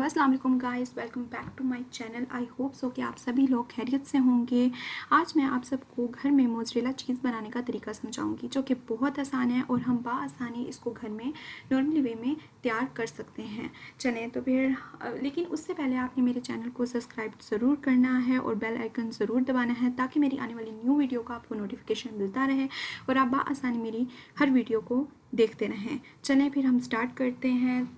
अस्सलाम वालेकुम guys, welcome back to my channel. I hope so कि आप सभी लोग खैरियत से होंगे। आज मैं आप सबको घर में मोज़रेला चीज़ बनाने का तरीका समझाऊंगी, जो कि बहुत आसान है और हम बाआसानी इसको घर में नॉर्मली वे में तैयार कर सकते हैं। चलें तो फिर लेकिन उससे पहले आपने मेरे चैनल को सब्सक्राइब ज़रूर करना है और बेल आइकन ज़रूर दबाना है, ताकि मेरी आने वाली न्यू वीडियो का आपको नोटिफिकेशन मिलता रहे और आप बाआसानी मेरी हर वीडियो को देखते रहें। चलें फिर हम स्टार्ट करते हैं।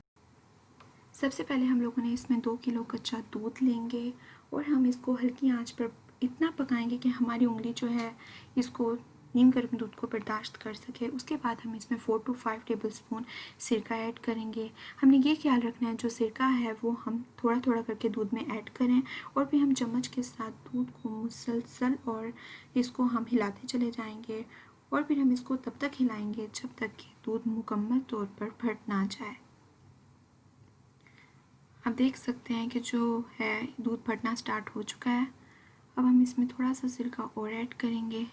सबसे पहले हम लोगों ने इसमें 2 किलो कच्चा दूध लेंगे और हम इसको हल्की आंच पर इतना पकाएंगे कि हमारी उंगली जो है इसको नीम गर्म दूध को बर्दाश्त कर सके। उसके बाद हम इसमें 4 to 5 टेबलस्पून सिरका ऐड करेंगे। हमने ये ख्याल रखना है जो सिरका है वो हम थोड़ा थोड़ा करके दूध में ऐड करें और फिर हम चम्मच के साथ दूध को मुसलसल और इसको हम हिलाते चले जाएंगे और फिर हम इसको तब तक हिलाएंगे जब तक कि दूध मुकम्मल तौर पर फट ना जाए। आप देख सकते हैं कि जो है दूध फटना स्टार्ट हो चुका है। अब हम इसमें थोड़ा सा सिरका और ऐड करेंगे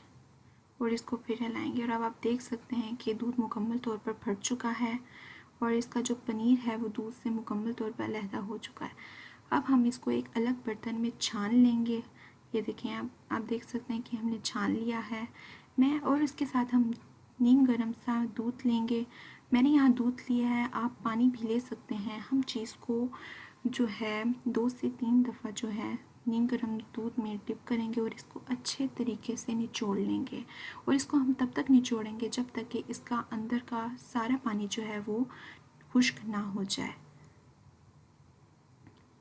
और इसको फिर हिलाएंगे और अब आप देख सकते हैं कि दूध मुकम्मल तौर पर फट चुका है और इसका जो पनीर है वो दूध से मुकम्मल तौर पर अलहदा हो चुका है। अब हम इसको एक अलग बर्तन में छान लेंगे। ये देखें, आप देख सकते हैं कि हमने छान लिया है और इसके साथ हम नीम गर्म सा दूध लेंगे। मैंने यहाँ दूध लिया है, आप पानी भी ले सकते हैं। हम चीज़ को जो है 2 से 3 दफ़ा जो है नीम गर्म दूध में डिप करेंगे और इसको अच्छे तरीके से निचोड़ लेंगे और इसको हम तब तक निचोड़ेंगे जब तक कि इसका अंदर का सारा पानी जो है वो खुश्क ना हो जाए।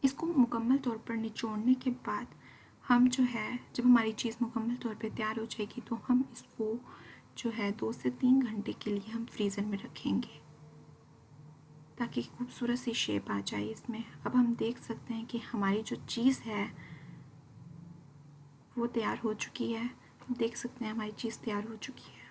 इसको मुकम्मल तौर पर निचोड़ने के बाद हम जो है जब हमारी चीज़ मुकम्मल तौर पे तैयार हो जाएगी तो हम इसको जो है 2 से 3 घंटे के लिए हम फ्रीज़र में रखेंगे ताकि खूबसूरत सी शेप आ जाए इसमें। अब हम देख सकते हैं कि हमारी जो चीज़ है वो तैयार हो चुकी है। देख सकते हैं हमारी चीज़ तैयार हो चुकी है।